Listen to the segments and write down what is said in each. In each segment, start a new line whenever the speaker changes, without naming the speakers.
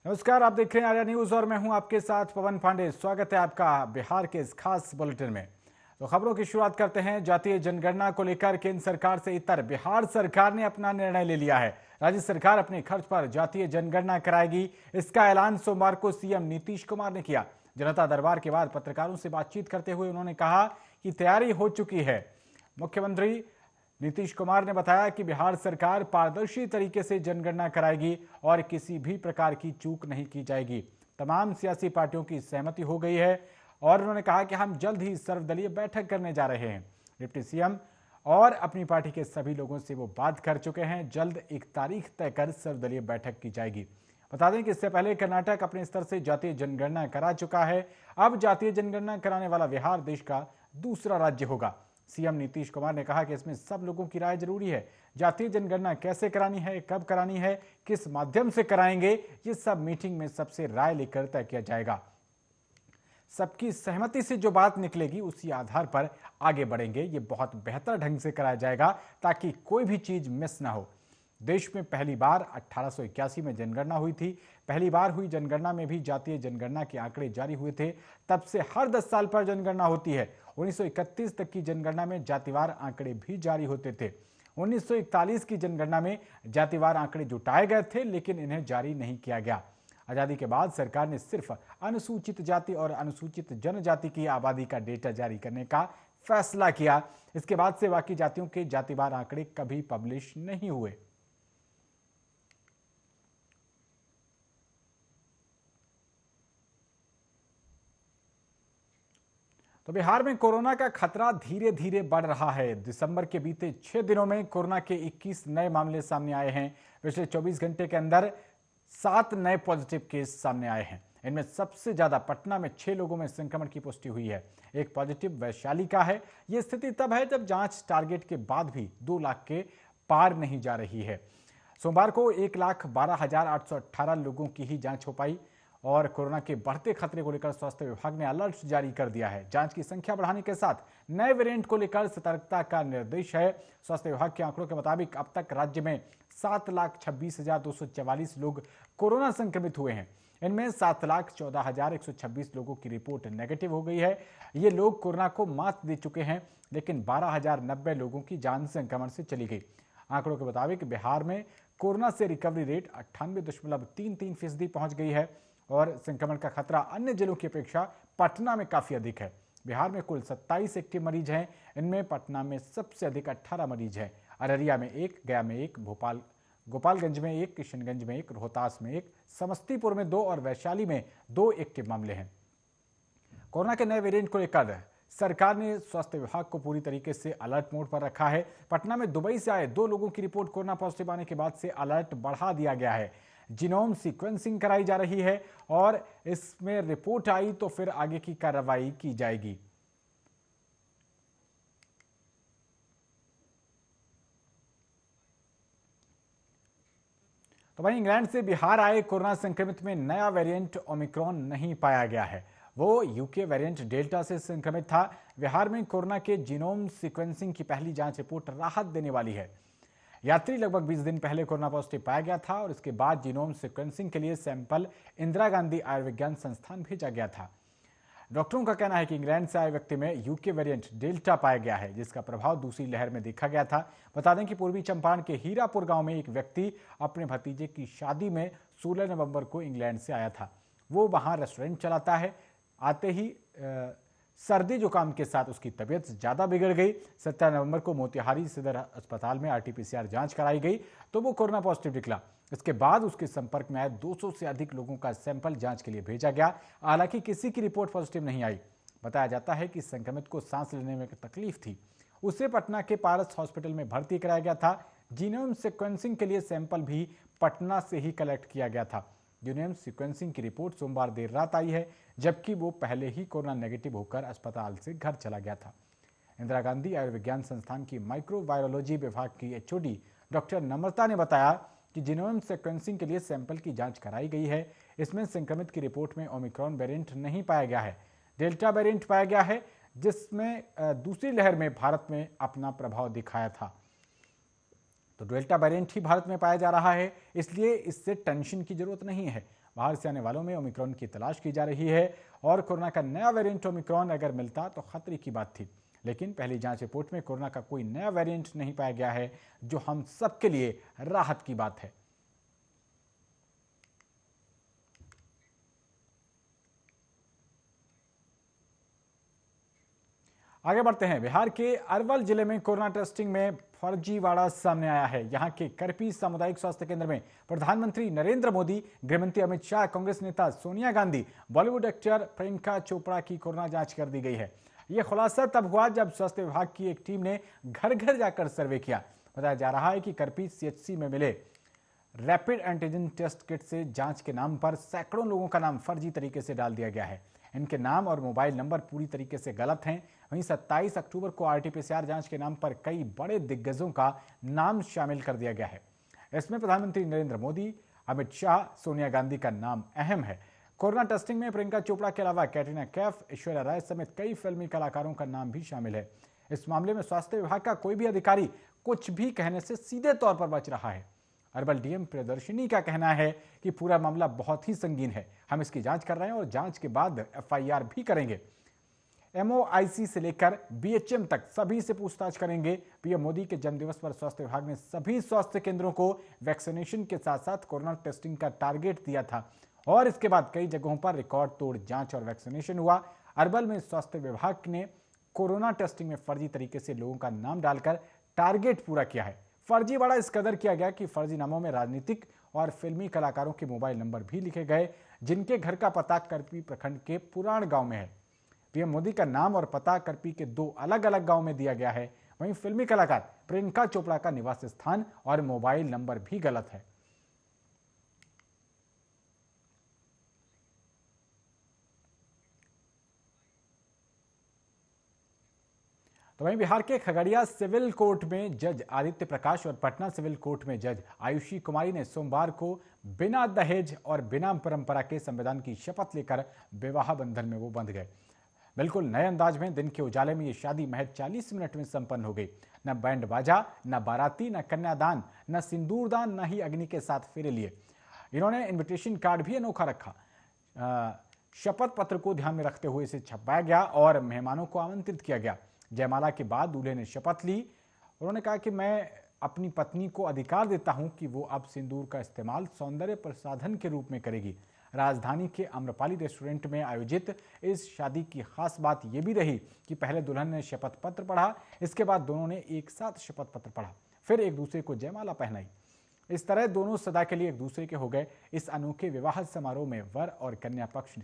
नमस्कार, आप देख रहे हैं आर्या न्यूज और मैं हूं आपके साथ पवन पांडे। स्वागत है आपका बिहार के इस खास बुलेटिन में। तो खबरों की शुरुआत करते हैं। जातीय जनगणना को लेकर केंद्र सरकार से इतर बिहार सरकार ने अपना निर्णय ले लिया है। राज्य सरकार अपने खर्च पर जातीय जनगणना कराएगी। इसका ऐलान सोमवार को सीएम नीतीश कुमार ने किया। जनता दरबार के बाद पत्रकारों से बातचीत करते हुए उन्होंने कहा कि तैयारी हो चुकी है। मुख्यमंत्री नीतीश कुमार ने बताया कि बिहार सरकार पारदर्शी तरीके से जनगणना कराएगी और किसी भी प्रकार की चूक नहीं की जाएगी। तमाम सियासी पार्टियों की सहमति हो गई है और उन्होंने कहा कि हम जल्द ही सर्वदलीय बैठक करने जा रहे हैं। डिप्टी सीएम और अपनी पार्टी के सभी लोगों से वो बात कर चुके हैं। जल्द एक तारीख तय कर सर्वदलीय बैठक की जाएगी। बता दें कि इससे पहले कर्नाटक अपने स्तर से जातीय जनगणना करा चुका है। अब जातीय जनगणना कराने वाला बिहार देश का दूसरा राज्य होगा। सीएम नीतीश कुमार ने कहा कि इसमें सब लोगों की राय जरूरी है। जातीय जनगणना कैसे करानी है, कब करानी है, किस माध्यम से कराएंगे, ये सब मीटिंग में सबसे राय लेकर तय किया जाएगा। सबकी सहमति से जो बात निकलेगी उसी आधार पर आगे बढ़ेंगे। ये बहुत बेहतर ढंग से कराया जाएगा ताकि कोई भी चीज मिस ना हो। देश में पहली बार 1881 में जनगणना हुई थी। पहली बार हुई जनगणना में भी जातीय जनगणना के आंकड़े जारी हुए थे। तब से हर 10 साल पर जनगणना होती है। 1931 तक की जनगणना में जातिवार आंकड़े भी जारी होते थे। 1941 की जनगणना में जातिवार आंकड़े जुटाए गए थे, लेकिन इन्हें जारी नहीं किया गया। आजादी के बाद सरकार ने सिर्फ अनुसूचित जाति और अनुसूचित जनजाति की आबादी का डेटा जारी करने का फैसला किया। इसके बाद से बाकी जातियों के जातिवार आंकड़े कभी पब्लिश नहीं हुए। तो बिहार में कोरोना का खतरा धीरे धीरे बढ़ रहा है। दिसंबर के बीते 6 दिनों में कोरोना के 21 नए मामले सामने आए हैं। पिछले 24 घंटे के अंदर 7 नए पॉजिटिव केस सामने आए हैं। इनमें सबसे ज्यादा पटना में 6 लोगों में संक्रमण की पुष्टि हुई है। एक पॉजिटिव वैशाली का है। यह स्थिति तब है जब जांच टारगेट के बाद भी 2 लाख के पार नहीं जा रही है। सोमवार को 1,12,818 लोगों की ही जांच हो पाई और कोरोना के बढ़ते खतरे को लेकर स्वास्थ्य विभाग ने अलर्ट जारी कर दिया है। जांच की संख्या बढ़ाने के साथ नए वेरिएंट को लेकर सतर्कता का निर्देश है। स्वास्थ्य विभाग के आंकड़ों के मुताबिक अब तक राज्य में 7,26,244 लोग कोरोना संक्रमित हुए हैं। इनमें 7,14,126 लोगों की रिपोर्ट नेगेटिव हो गई है। ये लोग कोरोना को मात दे चुके हैं, लेकिन 12,090 लोगों की जान संक्रमण से चली गई। आंकड़ों के मुताबिक बिहार में कोरोना से रिकवरी रेट 98.33% पहुंच गई है और संक्रमण का खतरा अन्य जिलों की अपेक्षा पटना में काफी अधिक है। बिहार में कुल 27 एक्टिव मरीज हैं। इनमें पटना में सबसे अधिक 18 मरीज हैं। अररिया में 1, गया में 1, गोपालगंज में 1, किशनगंज में 1, रोहतास में 1, समस्तीपुर में 2 और वैशाली में 2 एक्टिव मामले हैं। कोरोना के नए वेरिएंट को लेकर सरकार ने स्वास्थ्य विभाग को पूरी तरीके से अलर्ट मोड पर रखा है। पटना में दुबई से आए 2 लोगों की रिपोर्ट कोरोना पॉजिटिव आने के बाद से अलर्ट बढ़ा दिया गया है। जीनोम सीक्वेंसिंग कराई जा रही है और इसमें रिपोर्ट आई तो फिर आगे की कार्रवाई की जाएगी। तो वहीं इंग्लैंड से बिहार आए कोरोना संक्रमित में नया वेरिएंट ओमिक्रॉन नहीं पाया गया है। वो यूके वेरिएंट डेल्टा से संक्रमित था। बिहार में कोरोना के जीनोम सीक्वेंसिंग की पहली जांच रिपोर्ट राहत देने वाली है। यात्री लगभग 20 दिन पहले कोरोना पॉजिटिव पाया गया था और इसके बाद जीनोम सीक्वेंसिंग के लिए सैंपल इंदिरा गांधी आयुर्विज्ञान संस्थान भेजा गया था। डॉक्टरों का कहना है कि इंग्लैंड से आए व्यक्ति में यूके वेरिएंट डेल्टा पाया गया है, जिसका प्रभाव दूसरी लहर में देखा गया था। बता दें कि पूर्वी चंपारण के हीरापुर गांव में एक व्यक्ति अपने भतीजे की शादी में 16 नवंबर को इंग्लैंड से आया था। वो वहां रेस्टोरेंट चलाता है। आते ही सर्दी जुकाम के साथ उसकी तबीयत ज्यादा बिगड़ गई। 17 नवंबर को मोतिहारी सदर अस्पताल में आरटीपीसीआर जांच कराई गई तो वो कोरोना पॉजिटिव निकला। इसके बाद उसके संपर्क में आए 200 से अधिक लोगों का सैंपल जांच के लिए भेजा गया। हालांकि किसी की रिपोर्ट पॉजिटिव नहीं आई। बताया जाता है कि संक्रमित को सांस लेने में तकलीफ थी। उसे पटना के पारस हॉस्पिटल में भर्ती कराया गया था। जीनोम सीक्वेंसिंग के लिए सैंपल भी पटना से ही कलेक्ट किया गया था। जीनोम सीक्वेंसिंग की रिपोर्ट सोमवार देर रात आई है, जबकि वो पहले ही कोरोना नेगेटिव होकर अस्पताल से घर चला गया था। इंदिरा गांधी आयुर्विज्ञान संस्थान की माइक्रोवायरोलॉजी विभाग की एचओडी डॉक्टर नम्रता ने बताया कि जीनोम सीक्वेंसिंग के लिए सैंपल की जांच कराई गई है। इसमें संक्रमित की रिपोर्ट में ओमिक्रॉन वेरिएंट नहीं पाया गया है, डेल्टा वेरिएंट पाया गया है, जिसमें दूसरी लहर में भारत में अपना प्रभाव दिखाया था। तो डेल्टा वेरिएंट ही भारत में पाया जा रहा है, इसलिए इससे टेंशन की जरूरत नहीं है। बाहर से आने वालों में ओमिक्रॉन की तलाश की जा रही है और कोरोना का नया वेरिएंट ओमिक्रॉन अगर मिलता तो खतरे की बात थी, लेकिन पहली जांच रिपोर्ट में कोरोना का कोई नया वेरिएंट नहीं पाया गया है, जो हम सबके लिए राहत की बात है। आगे बढ़ते हैं। बिहार के अरवल जिले में कोरोना टेस्टिंग में फर्जीवाड़ा सामने आया है। यहां के करपी सामुदायिक स्वास्थ्य केंद्र में प्रधानमंत्री नरेंद्र मोदी, गृहमंत्री अमित शाह, कांग्रेस नेता सोनिया गांधी, बॉलीवुड एक्टर प्रियंका चोपड़ा की कोरोना जांच कर दी गई है। यह खुलासा तब हुआ जब स्वास्थ्य विभाग की एक टीम ने घर घर जाकर सर्वे किया। बताया जा रहा है कि करपी सीएचसी में मिले रैपिड एंटीजन टेस्ट किट से जांच के नाम पर सैकड़ों लोगों का नाम फर्जी तरीके से डाल दिया गया है। इनके नाम और मोबाइल नंबर पूरी तरीके से गलत हैं। वहीं 27 अक्टूबर को आरटीपीसीआर जांच के नाम पर कई बड़े दिग्गजों का नाम शामिल कर दिया गया है। इसमें प्रधानमंत्री नरेंद्र मोदी, अमित शाह, सोनिया गांधी का नाम अहम है। कोरोना टेस्टिंग में प्रियंका चोपड़ा के अलावा कैटरीना कैफ, ऐश्वर्या राय समेत कई फिल्मी कलाकारों का नाम भी शामिल है। इस मामले में स्वास्थ्य विभाग का कोई भी अधिकारी कुछ भी कहने से सीधे तौर पर बच रहा है। अरवल डीएम प्रियदर्शिनी का कहना है कि पूरा मामला बहुत ही संगीन है, हम इसकी जांच कर रहे हैं और जांच के बाद एफआईआर भी करेंगे। एमओआईसी से लेकर बीएचएम तक सभी से पूछताछ करेंगे। पीएम मोदी के जन्मदिवस पर स्वास्थ्य विभाग ने सभी स्वास्थ्य केंद्रों को वैक्सीनेशन के साथ साथ कोरोना टेस्टिंग का टारगेट दिया था और इसके बाद कई जगहों पर रिकॉर्ड तोड़ जांच और वैक्सीनेशन हुआ। अरवल में स्वास्थ्य विभाग ने कोरोना टेस्टिंग में फर्जी तरीके से लोगों का नाम डालकर टारगेट पूरा किया है। फर्जीवाड़ा इस कदर किया गया कि फर्जी नामों में राजनीतिक और फिल्मी कलाकारों के मोबाइल नंबर भी लिखे गए, जिनके घर का पता करपी प्रखंड के पुराण गांव में है। पीएम मोदी का नाम और पता करपी के 2 अलग अलग गांव में दिया गया है। वहीं फिल्मी कलाकार प्रियंका चोपड़ा का निवास स्थान और मोबाइल नंबर भी गलत है। तो वहीं बिहार के खगड़िया सिविल कोर्ट में जज आदित्य प्रकाश और पटना सिविल कोर्ट में जज आयुषी कुमारी ने सोमवार को बिना दहेज और बिना परंपरा के संविधान की शपथ लेकर विवाह बंधन में वो बंध गए। बिल्कुल नए अंदाज में दिन के उजाले में ये शादी महज 40 मिनट में संपन्न हो गई। न बैंड बाजा, न बाराती, न कन्यादान, न सिंदूरदान, न ही अग्नि के साथ फेरे लिए। इन्होंने इन्विटेशन कार्ड भी अनोखा रखा। शपथ पत्र को ध्यान में रखते हुए इसे छपाया गया और मेहमानों को आमंत्रित किया गया। जयमाला के बाद दूल्हे ने शपथ ली। उन्होंने कहा कि मैं अपनी पत्नी को अधिकार देता हूं कि वो अब सिंदूर का इस्तेमाल सौंदर्य प्रसाधन के रूप में करेगी। राजधानी के आम्रपाली रेस्टोरेंट में आयोजित इस शादी की खास बात यह भी रही कि पहले दुल्हन ने शपथ पत्र पढ़ा, इसके बाद दोनों ने एक साथ शपथ पत्र पढ़ा, फिर एक दूसरे को जयमाला पहनाई। इस तरह दोनों सदा के लिए एक दूसरे के हो गए। इस अनोखे विवाह समारोह में वर और कन्या पक्ष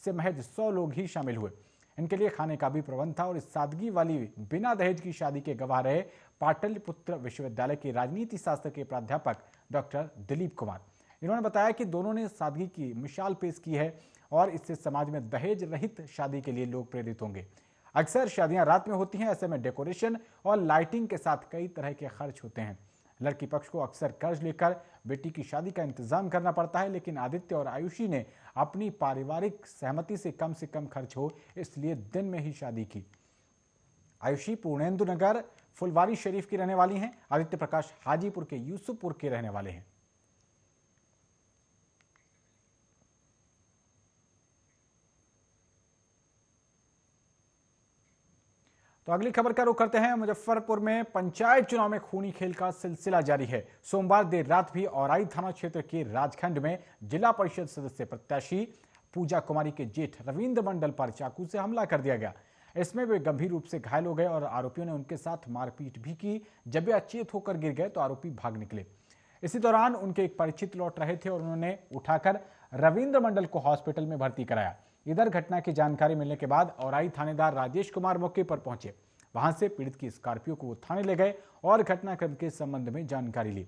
से महज 100 लोग ही शामिल हुए। इनके लिए खाने का भी प्रबंध था और इस सादगी वाली बिना दहेज की शादी के गवाह रहे पाटलिपुत्र विश्वविद्यालय के राजनीति शास्त्र के प्राध्यापक डॉक्टर दिलीप कुमार। इन्होंने बताया कि दोनों ने सादगी की मिसाल पेश की है और इससे समाज में दहेज रहित शादी के लिए लोग प्रेरित होंगे। अक्सर शादियां रात में होती हैं, ऐसे में डेकोरेशन और लाइटिंग के साथ कई तरह के खर्च होते हैं। लड़की पक्ष को अक्सर कर्ज लेकर बेटी की शादी का इंतजाम करना पड़ता है, लेकिन आदित्य और आयुषी ने अपनी पारिवारिक सहमति से कम खर्च हो इसलिए दिन में ही शादी की। आयुषी पूर्णेंदु नगर फुलवारी शरीफ की रहने वाली हैं। आदित्य प्रकाश हाजीपुर के यूसुफपुर के रहने वाले हैं। तो अगली खबर का रुख करते हैं। मुजफ्फरपुर में पंचायत चुनाव में खूनी खेल का सिलसिला जारी है। सोमवार देर रात भी औराई थाना क्षेत्र के राजखंड में जिला परिषद सदस्य प्रत्याशी पूजा कुमारी के जेठ रविंद्र मंडल पर चाकू से हमला कर दिया गया। इसमें वे गंभीर रूप से घायल हो गए और आरोपियों ने उनके साथ मारपीट भी की। जब वे अचेत होकर गिर गए तो आरोपी भाग निकले। इसी दौरान उनके एक परिचित लौट रहे थे और उन्होंने उठाकर रविंद्र मंडल को हॉस्पिटल में भर्ती कराया। इधर घटना की जानकारी मिलने के बाद औराई थानेदार राजेश कुमार मौके पर पहुंचे। वहां से पीड़ित की स्कॉर्पियो को वो थाने ले गए और घटनाक्रम के संबंध में जानकारी ली।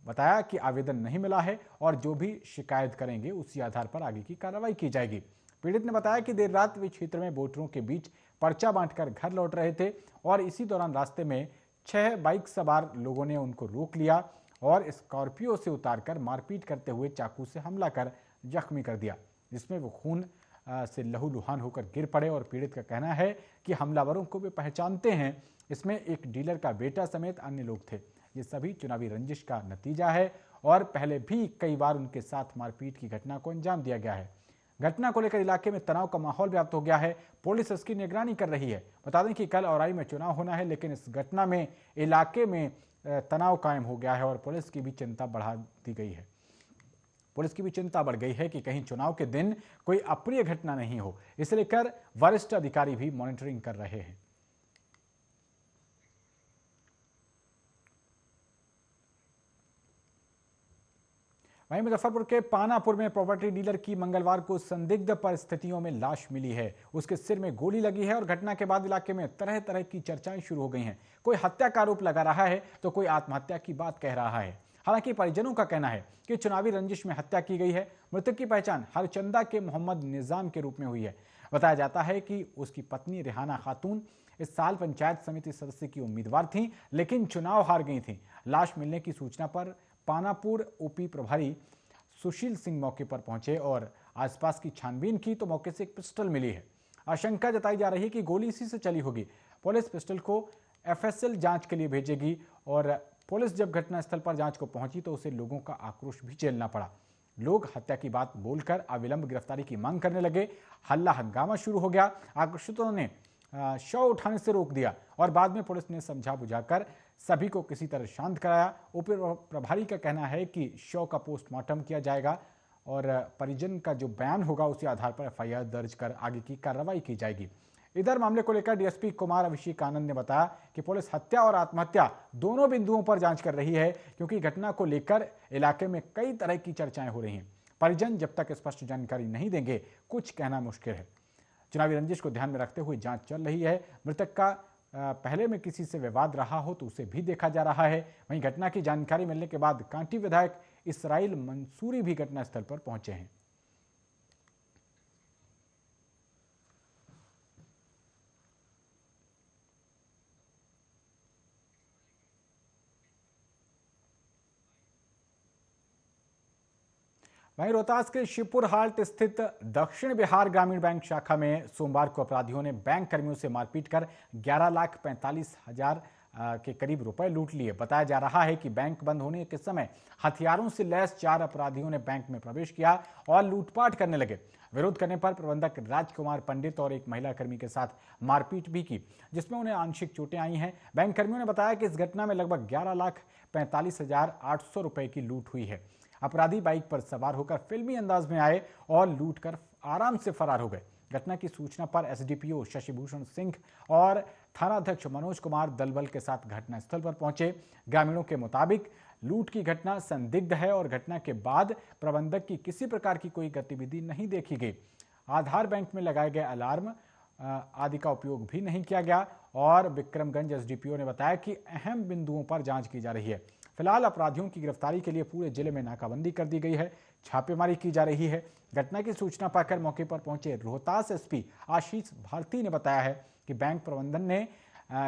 बताया कि आवेदन नहीं मिला है और जो भी शिकायत करेंगे उसी आधार पर आगे की कार्रवाई की जाएगी। पीड़ित ने बताया कि देर रात वे क्षेत्र में वोटरों के बीच पर्चा बांटकर घर लौट रहे थे और इसी दौरान रास्ते में 6 बाइक सवार लोगों ने उनको रोक लिया और स्कॉर्पियो से उतारकर मारपीट करते हुए चाकू से हमला कर जख्मी कर दिया, जिसमें वो खून से लहूलुहान होकर गिर पड़े। और पीड़ित का कहना है कि हमलावरों को वे पहचानते हैं। इसमें एक डीलर का बेटा समेत अन्य लोग थे। ये सभी चुनावी रंजिश का नतीजा है और पहले भी कई बार उनके साथ मारपीट की घटना को अंजाम दिया गया है। घटना को लेकर इलाके में तनाव का माहौल व्याप्त हो गया है। पुलिस इसकी निगरानी कर रही है। बता दें कि कल औराई में चुनाव होना है, लेकिन इस घटना में इलाके में तनाव कायम हो गया है और पुलिस की भी चिंता बढ़ा दी गई है। पुलिस की भी चिंता बढ़ गई है कि कहीं चुनाव के दिन कोई अप्रिय घटना नहीं हो। इसे लेकर वरिष्ठ अधिकारी भी मॉनिटरिंग कर रहे हैं। वहीं मुजफ्फरपुर के पानापुर में प्रॉपर्टी डीलर की मंगलवार को संदिग्ध परिस्थितियों में लाश मिली है। उसके सिर में गोली लगी है और घटना के बाद इलाके में तरह तरह की चर्चाएं शुरू हो गई हैं। कोई हत्या का आरोप लगा रहा है तो कोई आत्महत्या की बात कह रहा है। हालांकि परिजनों का कहना है कि चुनावी रंजिश में हत्या की गई है। मृतक की पहचान हरचंदा के मोहम्मद निजाम के रूप में हुई है। बताया जाता है कि उसकी पत्नी रेहाना खातून इस साल पंचायत समिति सदस्य की उम्मीदवार थी, लेकिन चुनाव हार गई थी। लाश मिलने की सूचना पर पानापुर ओपी प्रभारी सुशील सिंह मौके पर पहुंचे और आसपास की छानबीन की तो मौके से एक पिस्टल मिली है। आशंका जताई जा रही है कि गोली इसी से चली होगी। पुलिस पिस्टल को एफएसएल जांच के लिए भेजेगी और पुलिस जब घटनास्थल पर जांच को पहुंची तो उसे लोगों का आक्रोश भी झेलना पड़ा। लोग हत्या की बात बोलकर अविलंब गिरफ्तारी की मांग करने लगे। हल्ला हंगामा शुरू हो गया। आक्रोशितों ने शव उठाने से रोक दिया और बाद में पुलिस ने समझा बुझाकर सभी को किसी तरह शांत कराया। उप प्रभारी का कहना है कि शव का पोस्टमार्टम किया जाएगा और परिजन का जो बयान होगा उसी आधार पर एफआईआर दर्ज कर आगे की कार्रवाई की जाएगी। इधर मामले को लेकर डीएसपी कुमार अभिषेक आनंद ने बताया कि पुलिस हत्या और आत्महत्या दोनों बिंदुओं पर जांच कर रही है, क्योंकि घटना को लेकर इलाके में कई तरह की चर्चाएं हो रही हैं। परिजन जब तक स्पष्ट जानकारी नहीं देंगे कुछ कहना मुश्किल है। चुनावी रंजिश को ध्यान में रखते हुए जांच चल रही है। मृतक का पहले में किसी से विवाद रहा हो तो उसे भी देखा जा रहा है। वहीं घटना की जानकारी मिलने के बाद कांटी विधायक इसराइल मंसूरी भी घटनास्थल पर पहुंचे हैं। वहीं रोहतास के शिवपुर हाट स्थित दक्षिण बिहार ग्रामीण बैंक शाखा में सोमवार को अपराधियों ने बैंक कर्मियों से मारपीट कर 11,45,000 के करीब रुपए लूट लिए। बताया जा रहा है कि बैंक बंद होने के समय हथियारों से लैस 4 अपराधियों ने बैंक में प्रवेश किया और लूटपाट करने लगे। विरोध करने पर प्रबंधक राजकुमार पंडित और एक महिला कर्मी के साथ मारपीट भी की, जिसमें उन्हें आंशिक चोटें आई हैं। बैंक कर्मियों ने बताया कि इस घटना में लगभग 11,45,800 रुपए की लूट हुई है। अपराधी बाइक पर सवार होकर फिल्मी अंदाज में आए और लूटकर आराम से फरार हो गए। घटना की सूचना पर एसडीपीओ शशिभूषण सिंह और थानाध्यक्ष मनोज कुमार दलबल के साथ घटनास्थल पर पहुंचे। ग्रामीणों के मुताबिक लूट की घटना संदिग्ध है और घटना के बाद प्रबंधक की किसी प्रकार की कोई गतिविधि नहीं देखी गई। आधार बैंक में लगाए गए अलार्म आदि का उपयोग भी नहीं किया गया और विक्रमगंज एसडीपीओ ने बताया कि अहम बिंदुओं पर जांच की जा रही है। फिलहाल अपराधियों की गिरफ्तारी के लिए पूरे जिले में नाकाबंदी कर दी गई है। छापेमारी की जा रही है। घटना की सूचना पाकर मौके पर पहुंचे रोहतास एसपी आशीष भारती ने बताया है कि बैंक प्रबंधन ने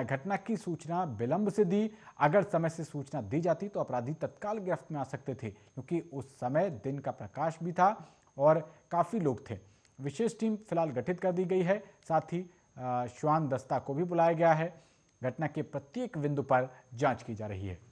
घटना की सूचना विलंब से दी। अगर समय से सूचना दी जाती तो अपराधी तत्काल गिरफ्त में आ सकते थे, क्योंकि उस समय दिन का प्रकाश भी था और काफी लोग थे। विशेष टीम फिलहाल गठित कर दी गई है। साथ ही श्वान दस्ता को भी बुलाया गया है। घटना के प्रत्येक बिंदु पर जांच की जा रही है।